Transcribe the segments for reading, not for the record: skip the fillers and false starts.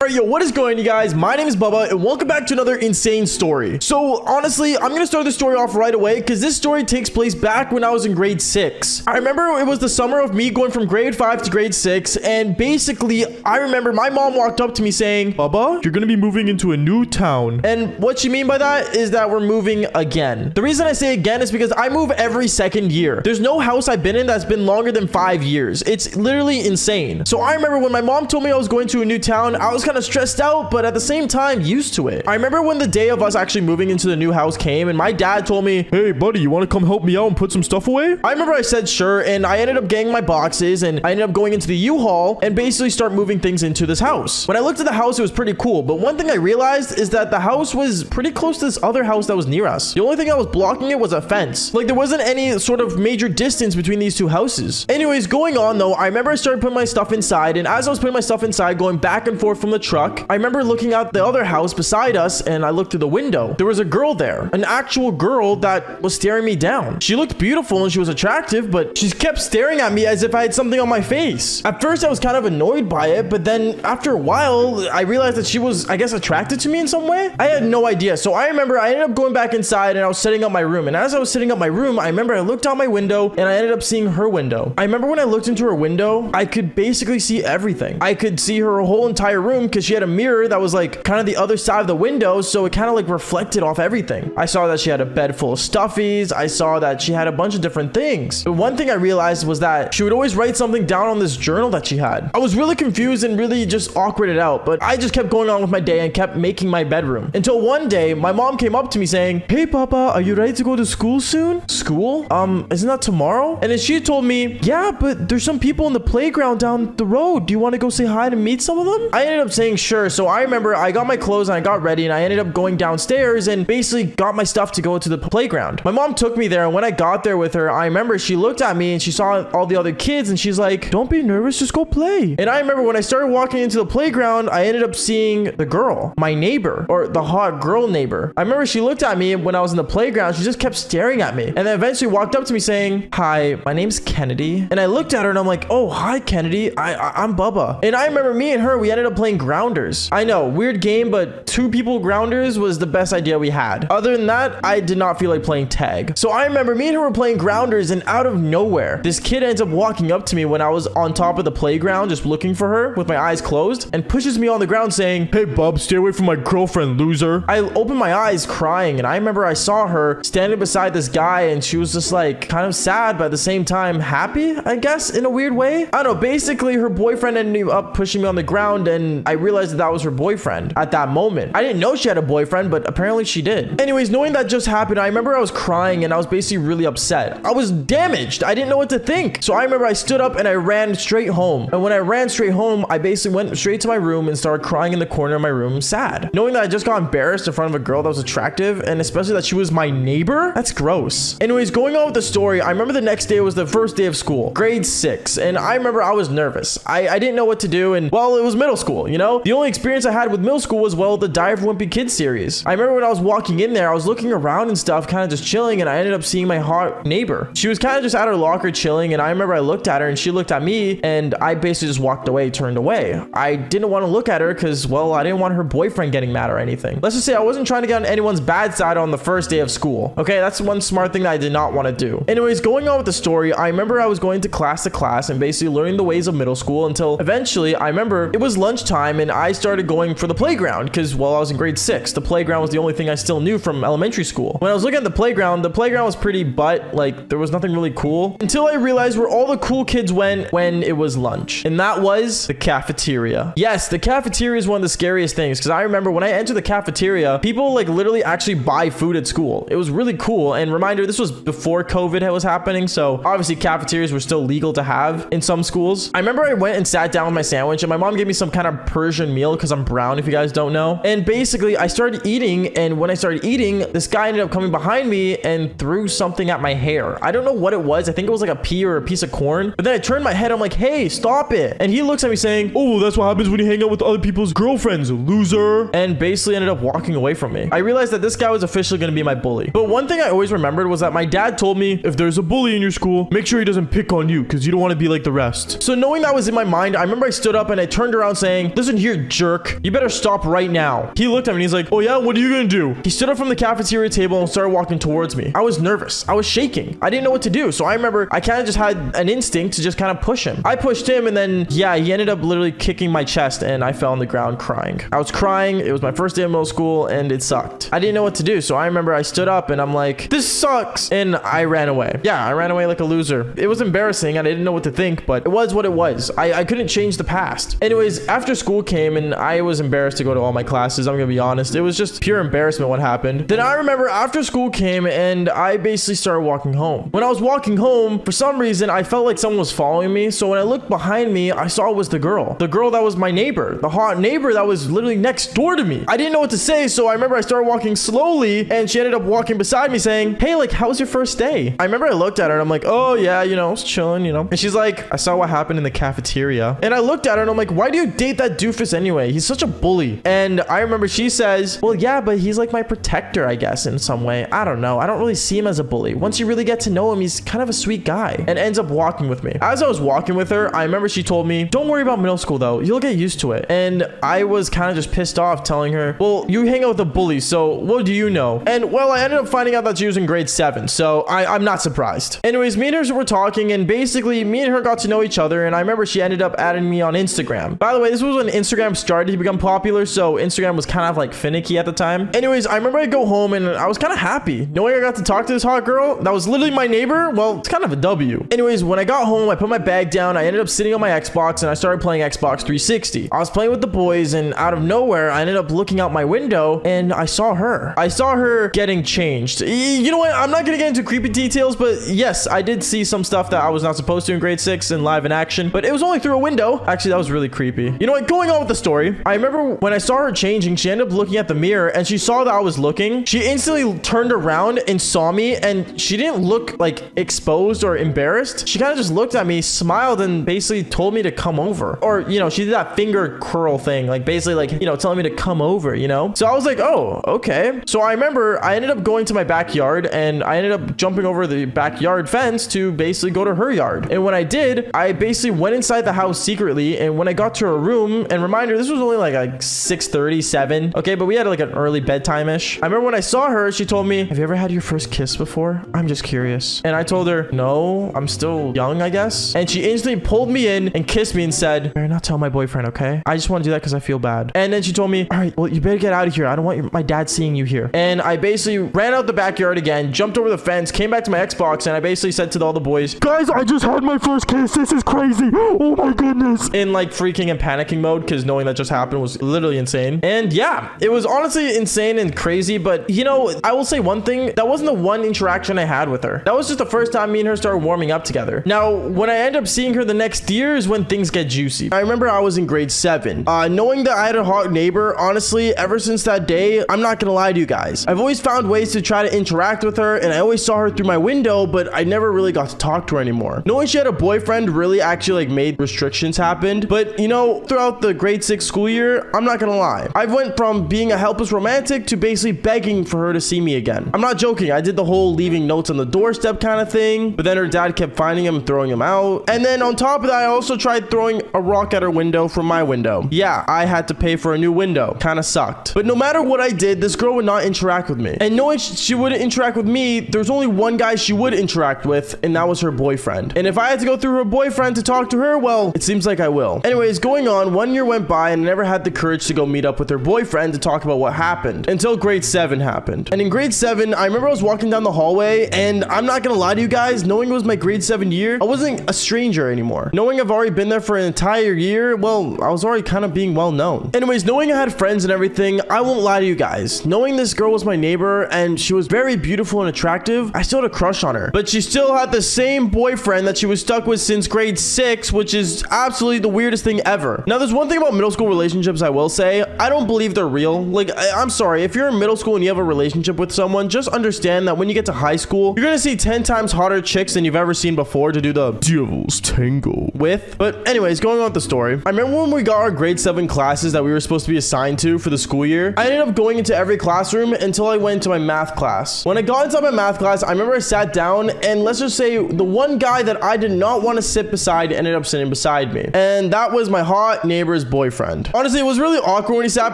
Alright, yo, what is going on, you guys? My name is Bubba, and welcome back to another insane story. So, honestly, I'm gonna start the story off right away, because this story takes place back when I was in grade 6. I remember it was the summer of me going from grade 5 to grade 6, and basically, I remember my mom walked up to me saying, Bubba, you're gonna be moving into a new town. And what she mean by that is that we're moving again. The reason I say again is because I move every second year. There's no house I've been in that's been longer than 5 years. It's literally insane. So I remember when my mom told me I was going to a new town, I was kind of stressed out, but at the same time used to it. I remember when the day of us actually moving into the new house came, and my dad told me, hey buddy, you want to come help me out and put some stuff away? I remember I said sure, and I ended up getting my boxes, and I ended up going into the U-Haul and basically start moving things into this house. When I looked at the house, it was pretty cool, but one thing I realized is that the house was pretty close to this other house that was near us. The only thing that was blocking it was a fence. Like, there wasn't any sort of major distance between these two houses. Anyways, going on though, I remember I started putting my stuff inside, and as I was putting my stuff inside, going back and forth from the truck, I remember looking out the other house beside us, and I looked through the window. There was a girl there, an actual girl that was staring me down. She looked beautiful and she was attractive, but she kept staring at me as if I had something on my face. At first, I was kind of annoyed by it, but then after a while, I realized that she was, I guess, attracted to me in some way. I had no idea. So I remember I ended up going back inside and I was setting up my room. And as I was setting up my room, I remember I looked out my window and I ended up seeing her window. I remember when I looked into her window, I could basically see everything. I could see her whole entire room because she had a mirror that was like kind of the other side of the window, so it kind of like reflected off everything. I saw that she had a bed full of stuffies. I saw that she had a bunch of different things. But one thing I realized was that she would always write something down on this journal that she had. I was really confused and really just awkwarded out, but I just kept going on with my day and kept making my bedroom. Until one day, my mom came up to me saying, hey Papa, are you ready to go to school soon? School? Isn't that tomorrow? And then she told me, yeah, but there's some people in the playground down the road. Do you want to go say hi to meet some of them? I ended up saying sure. So I remember I got my clothes and I got ready and I ended up going downstairs and basically got my stuff to go to the playground. My mom took me there, and when I got there with her, I remember she looked at me and she saw all the other kids and she's like, don't be nervous, just go play. And I remember when I started walking into the playground, I ended up seeing the girl, my neighbor, or the hot girl neighbor. I remember she looked at me when I was in the playground. She just kept staring at me and then eventually walked up to me saying, hi, my name's Kennedy. And I looked at her and I'm like, oh, hi Kennedy, I'm Bubba. And I remember me and her, we ended up playing Grounders. I know, weird game, but 2 people Grounders was the best idea we had. Other than that, I did not feel like playing tag. So I remember me and her were playing Grounders, and out of nowhere, this kid ends up walking up to me when I was on top of the playground just looking for her with my eyes closed and pushes me on the ground saying, hey bub, stay away from my girlfriend, loser. I opened my eyes crying, and I remember I saw her standing beside this guy, and she was just like kind of sad, but at the same time happy, I guess, in a weird way. I don't know, basically her boyfriend ended up pushing me on the ground, and I realized that was her boyfriend at that moment. I didn't know she had a boyfriend, but apparently she did. Anyways, knowing that just happened, I remember I was crying and I was basically really upset. I was damaged. I didn't know what to think. So I remember I stood up and I ran straight home. And when I ran straight home, I basically went straight to my room and started crying in the corner of my room, sad. Knowing that I just got embarrassed in front of a girl that was attractive, and especially that she was my neighbor, that's gross. Anyways, going on with the story, I remember the next day was the first day of school, grade 6. And I remember I was nervous. I didn't know what to do. And well, it was middle school, you know? The only experience I had with middle school was, well, the Diary of a Wimpy Kid series. I remember when I was walking in there, I was looking around and stuff, kind of just chilling, and I ended up seeing my hot neighbor. She was kind of just at her locker chilling, and I remember I looked at her and she looked at me, and I basically just walked away, turned away. I didn't want to look at her because, well, I didn't want her boyfriend getting mad or anything. Let's just say I wasn't trying to get on anyone's bad side on the first day of school. Okay, that's one smart thing that I did not want to do. Anyways, going on with the story, I remember I was going to class and basically learning the ways of middle school until eventually I remember it was lunchtime and I started going for the playground because, well, I was in grade 6. The playground was the only thing I still knew from elementary school. When I was looking at the playground was pretty butt, like there was nothing really cool until I realized where all the cool kids went when it was lunch. And that was the cafeteria. Yes, the cafeteria is one of the scariest things because I remember when I entered the cafeteria, people like literally actually buy food at school. It was really cool. And reminder, this was before COVID was happening, so obviously cafeterias were still legal to have in some schools. I remember I went and sat down with my sandwich, and my mom gave me some kind of Persian meal because I'm brown, if you guys don't know. And basically I started eating, and when I started eating, this guy ended up coming behind me and threw something at my hair. I don't know what it was. I think it was like a pea or a piece of corn. But then I turned my head, I'm like, hey, stop it. And he looks at me saying, oh, that's what happens when you hang out with other people's girlfriends, loser. And basically ended up walking away from me. I realized that this guy was officially going to be my bully. But one thing I always remembered was that my dad told me, if there's a bully in your school, make sure he doesn't pick on you because you don't want to be like the rest. So knowing that was in my mind, I remember I stood up and I turned around saying, listen, listen here, jerk. You better stop right now. He looked at me and he's like, oh yeah, what are you gonna do? He stood up from the cafeteria table and started walking towards me. I was nervous. I was shaking. I didn't know what to do. So I remember I kind of just had an instinct to just kind of push him. I pushed him and then, yeah, he ended up literally kicking my chest and I fell on the ground crying. I was crying. It was my first day of middle school and it sucked. I didn't know what to do. So I remember I stood up and I'm like, this sucks. And I ran away. Yeah, I ran away like a loser. It was embarrassing and I didn't know what to think, but it was what it was. I couldn't change the past. Anyways, after school came and I was embarrassed to go to all my classes. I'm gonna be honest. It was just pure embarrassment what happened. Then I remember after school came and I basically started walking home. When I was walking home, for some reason, I felt like someone was following me. So when I looked behind me, I saw it was the girl. The girl that was my neighbor. The hot neighbor that was literally next door to me. I didn't know what to say. So I remember I started walking slowly and she ended up walking beside me saying, hey, like, how was your first day? I remember I looked at her and I'm like, oh yeah, you know, I was chilling, you know. And she's like, I saw what happened in the cafeteria. And I looked at her and I'm like, why do you date that doofus anyway? He's such a bully. And I remember she says, well, yeah, but he's like my protector, I guess, in some way. I don't know. I don't really see him as a bully. Once you really get to know him, he's kind of a sweet guy. And ends up walking with me. As I was walking with her, I remember she told me, don't worry about middle school though. You'll get used to it. And I was kind of just pissed off telling her, well, you hang out with a bully, so what do you know? And well, I ended up finding out that she was in grade 7. So I'm not surprised. Anyways, me and her were talking and basically me and her got to know each other. And I remember she ended up adding me on Instagram. By the way, this was when Instagram started to become popular. So Instagram was kind of like finicky at the time. Anyways, I remember I go home and I was kind of happy knowing I got to talk to this hot girl that was literally my neighbor. Well, it's kind of a W. Anyways, when I got home, I put my bag down. I ended up sitting on my Xbox and I started playing Xbox 360. I was playing with the boys and out of nowhere, I ended up looking out my window and I saw her. I saw her getting changed. You know what? I'm not going to get into creepy details, but yes, I did see some stuff that I was not supposed to in grade 6 in live in action, but it was only through a window. Actually, that was really creepy. You know what? Going on with the story, I remember when I saw her changing, she ended up looking at the mirror and she saw that I was looking. She instantly turned around and saw me and she didn't look like exposed or embarrassed. She kind of just looked at me, smiled, and basically told me to come over. Or, you know, she did that finger curl thing, like basically like, you know, telling me to come over, you know? So I was like, oh, okay. So I remember I ended up going to my backyard and I ended up jumping over the backyard fence to basically go to her yard. And when I did, I basically went inside the house secretly. And when I got to her room, and reminder, this was only like 6:37. Okay, but we had like an early bedtime-ish. I remember when I saw her, she told me, have you ever had your first kiss before? I'm just curious. And I told her, no, I'm still young, I guess. And she instantly pulled me in and kissed me and said, better not tell my boyfriend, okay? I just want to do that because I feel bad. And then she told me, all right, well, you better get out of here. I don't want my dad seeing you here. And I basically ran out the backyard again, jumped over the fence, came back to my Xbox, and I basically said to all the boys, guys, I just had my first kiss. This is crazy. Oh my goodness. In like freaking and panicking mode, because knowing that just happened was literally insane. And yeah, it was honestly insane and crazy. But you know, I will say one thing, that wasn't the one interaction I had with her. That was just the first time me and her started warming up together. Now, when I end up seeing her the next year is when things get juicy. I remember I was in grade 7. Knowing that I had a hot neighbor, honestly, ever since that day, I'm not gonna lie to you guys. I've always found ways to try to interact with her, and I always saw her through my window, but I never really got to talk to her anymore. Knowing she had a boyfriend really actually like made restrictions happen. But you know, throughout the grade 6 school year, I'm not gonna lie, I went from being a helpless romantic to basically begging for her to see me again. I'm not joking. I did the whole leaving notes on the doorstep kind of thing, but then her dad kept finding him and throwing him out. And then on top of that, I also tried throwing a rock at her window from my window. Yeah, I had to pay for a new window. Kind of sucked. But no matter what I did, this girl would not interact with me. And knowing she wouldn't interact with me, there's only one guy she would interact with, and that was her boyfriend. And if I had to go through her boyfriend to talk to her, well, it seems like I will. Anyways, going on, 1 year went by and I never had the courage to go meet up with her boyfriend to talk about what happened until grade 7 happened. And in grade 7, I remember I was walking down the hallway, and I'm not gonna lie to you guys, knowing it was my grade 7 year, I wasn't a stranger anymore. Knowing I've already been there for an entire year, well, I was already kind of being well known. Anyways, knowing I had friends and everything, I won't lie to you guys. Knowing this girl was my neighbor and she was very beautiful and attractive, I still had a crush on her. But she still had the same boyfriend that she was stuck with since grade 6, which is absolutely the weirdest thing ever. Now, there's one thing about middle school relationships I will say, I don't believe they're real. Like, I'm sorry, if you're in middle school and you have a relationship with someone, just understand that when you get to high school, you're gonna see 10 times hotter chicks than you've ever seen before to do the devil's tango with. But anyways, going on with the story, I remember when we got our grade 7 classes that we were supposed to be assigned to for the school year, I ended up going into every classroom until I went to my math class. When I got into my math class, I remember I sat down, and let's just say the one guy that I did not want to sit beside ended up sitting beside me. And that was my hot neighbor his boyfriend. Honestly, it was really awkward when he sat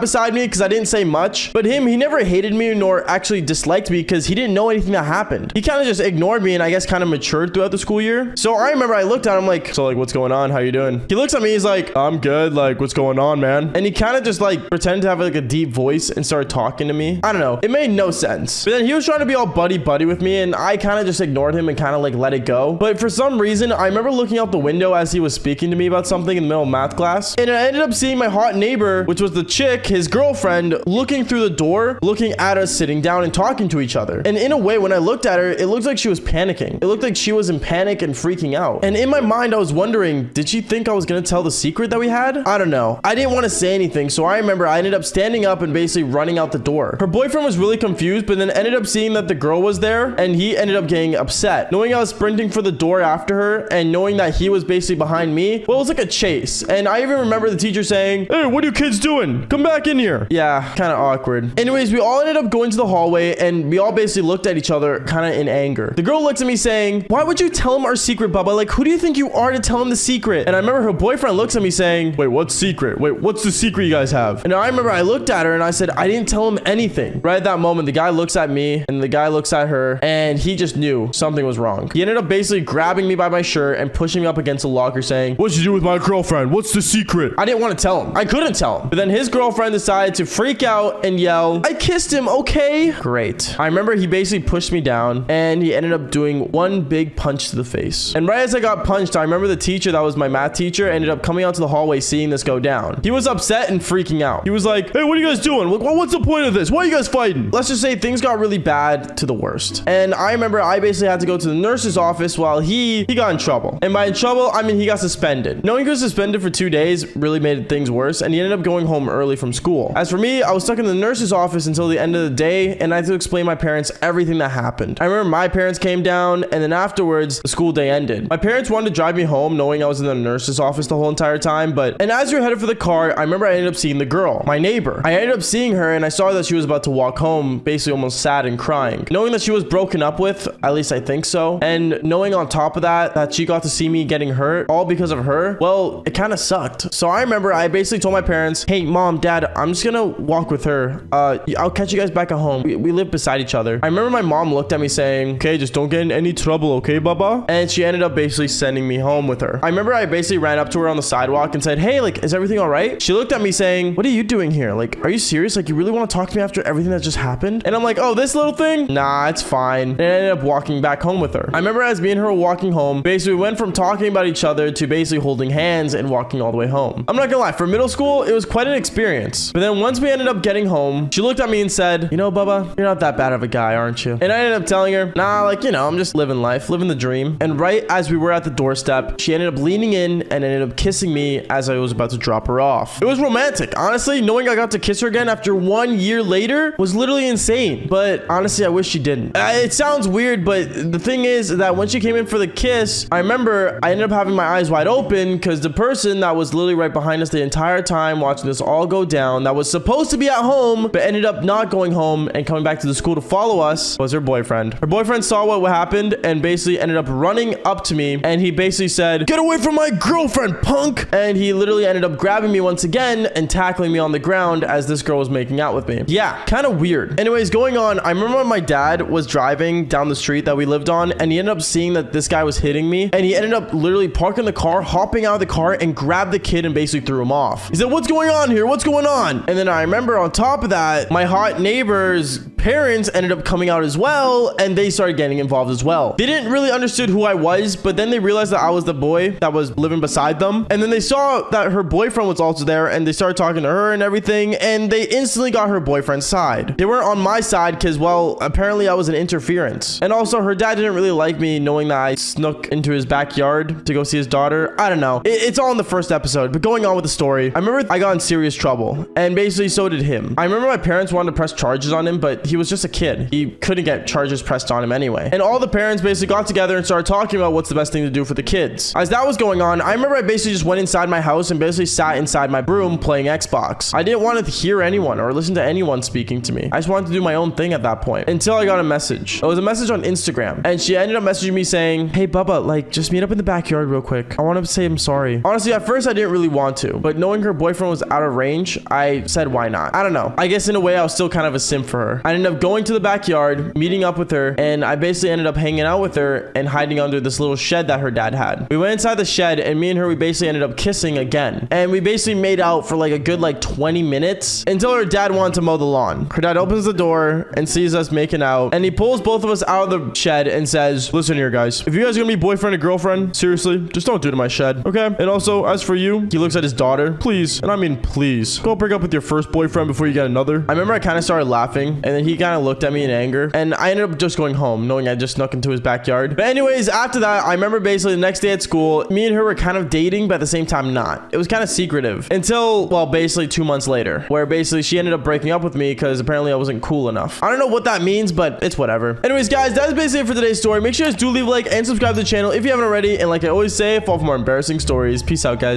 beside me because I didn't say much, but he never hated me nor actually disliked me because he didn't know anything that happened. He kind of just ignored me and I guess kind of matured throughout the school year. So I remember I looked at him like, so like, what's going on? How you doing? He looks at me, he's like, I'm good. Like, what's going on, man? And he kind of just like pretended to have like a deep voice and started talking to me. I don't know. It made no sense. But then he was trying to be all buddy with me and I kind of just ignored him and kind of like let it go. But for some reason, I remember looking out the window as he was speaking to me about something in the middle of math class. And I ended up seeing my hot neighbor, which was the chick, his girlfriend, looking through the door, looking at us sitting down and talking to each other. And in a way, when I looked at her, it looked like she was panicking. It looked like she was in panic and freaking out. And in my mind, I was wondering, did she think I was going to tell the secret that we had? I don't know. I didn't want to say anything. So I remember I ended up standing up and basically running out the door. Her boyfriend was really confused, but then ended up seeing that the girl was there and he ended up getting upset. Knowing I was sprinting for the door after her and knowing that he was basically behind me, well, it was like a chase. And I even remember the teacher saying, hey, what are you kids doing? Come back in here. Yeah, kind of awkward. Anyways, we all ended up going to the hallway and we all basically looked at each other kind of in anger. The girl looked at me saying, why would you tell him our secret, Bubba? Like, who do you think you are to tell him the secret? And I remember her boyfriend looks at me saying, wait, what secret? Wait, what's the secret you guys have? And I remember I looked at her and I said, I didn't tell him anything. Right at that moment, the guy looks at me and the guy looks at her and he just knew something was wrong. He ended up basically grabbing me by my shirt and pushing me up against a locker saying, what'd you do with my girlfriend? What's the secret? I didn't want to tell him. I couldn't tell him. But then his girlfriend decided to freak out and yell, I kissed him, okay? Great. I remember he basically pushed me down and he ended up doing one big punch to the face. And right as I got punched, I remember the teacher that was my math teacher ended up coming out to the hallway seeing this go down. He was upset and freaking out. He was like, hey, what are you guys doing? What's the point of this? Why are you guys fighting? Let's just say things got really bad to the worst. And I remember I basically had to go to the nurse's office while he got in trouble. And by in trouble, I mean he got suspended. Knowing he was suspended for 2 days really made things worse and he ended up going home early from school. As for me, I was stuck in the nurse's office until the end of the day and I had to explain my parents everything that happened. I remember my parents came down and then afterwards the school day ended. My parents wanted to drive me home knowing I was in the nurse's office the whole entire time, and as we were headed for the car, I remember I ended up seeing the girl, my neighbor. I ended up seeing her and I saw that she was about to walk home, basically almost sad and crying. Knowing that she was broken up with, at least I think so, and knowing on top of that she got to see me getting hurt all because of her, well, it kind of sucked. So I remember I basically told my parents, hey, mom, dad, I'm just gonna walk with her. I'll catch you guys back at home. We live beside each other. I remember my mom looked at me saying, okay, just don't get in any trouble, okay, Baba? And she ended up basically sending me home with her. I remember I basically ran up to her on the sidewalk and said, hey, like, is everything all right? She looked at me saying, what are you doing here? Like, are you serious? Like, you really want to talk to me after everything that just happened? And I'm like, oh, this little thing? Nah, it's fine. And I ended up walking back home with her. I remember as me and her were walking home, basically we went from talking about each other to basically holding hands and walking all the way home. I'm not gonna lie, for middle school, it was quite an experience. But then once we ended up getting home, she looked at me and said, you know, Bubba, you're not that bad of a guy, aren't you? And I ended up telling her, nah, like, you know, I'm just living life, living the dream. And right as we were at the doorstep, she ended up leaning in and ended up kissing me as I was about to drop her off. It was romantic. Honestly, knowing I got to kiss her again after 1 year later was literally insane. But honestly, I wish she didn't. It sounds weird, but the thing is that when she came in for the kiss, I remember I ended up having my eyes wide open because the person that was literally right behind us the entire time watching this all go down, that was supposed to be at home, but ended up not going home and coming back to the school to follow us, was her boyfriend. Her boyfriend saw what happened and basically ended up running up to me and he basically said, get away from my girlfriend, punk! And he literally ended up grabbing me once again and tackling me on the ground as this girl was making out with me. Yeah, kind of weird. Anyways, going on, I remember when my dad was driving down the street that we lived on and he ended up seeing that this guy was hitting me and he ended up literally parking the car, hopping out of the car and grabbed the kid and basically threw him off. He said, what's going on here? What's going on? And then I remember on top of that, my hot neighbor's parents ended up coming out as well and they started getting involved as well. They didn't really understood who I was, but then they realized that I was the boy that was living beside them. And then they saw that her boyfriend was also there and they started talking to her and everything and they instantly got her boyfriend's side. They weren't on my side because, well, apparently I was an interference. And also her dad didn't really like me knowing that I snuck into his backyard to go see his daughter. I don't know. It's all in the first episode, but going on with the story, I remember I got in serious trouble and basically so did him. I remember my parents wanted to press charges on him, but he was just a kid. He couldn't get charges pressed on him anyway. And all the parents basically got together and started talking about what's the best thing to do for the kids. As that was going on, I remember I basically just went inside my house and basically sat inside my room playing Xbox. I didn't want to hear anyone or listen to anyone speaking to me. I just wanted to do my own thing at that point until I got a message. It was a message on Instagram, and she ended up messaging me saying, "Hey Bubba, like just meet up in the backyard real quick. I want to say I'm sorry." Honestly, at first I didn't really want to, but knowing her boyfriend was out of range, I said why not. I don't know. I guess in a way I was still kind of a simp for her. I ended up going to the backyard, meeting up with her, and I basically ended up hanging out with her and hiding under this little shed that her dad had. We went inside the shed, and me and her, we basically ended up kissing again. And we basically made out for like a good 20 minutes until her dad wanted to mow the lawn. Her dad opens the door and sees us making out, and he pulls both of us out of the shed and says, "Listen here, guys. If you guys are gonna be boyfriend and girlfriend, seriously, just don't do it in my shed, okay? And also, as for you," he looks at his daughter, "please, and I mean please, go break up with your first boyfriend before you get another." I remember I kind of started laughing, and then he kind of looked at me in anger, and I ended up just going home, knowing I just snuck into his backyard. But anyways, after that, I remember basically the next day at school, me and her were kind of dating, but at the same time not. It was kind of secretive until, well, basically 2 months later, where basically she ended up breaking up with me because apparently I wasn't cool enough. I don't know what that means, but it's whatever. Anyways, guys, that is basically it for today's story. Make sure you guys do leave a like and subscribe to the channel if you haven't already. And like I always say, fall for more embarrassing stories. Peace out, guys.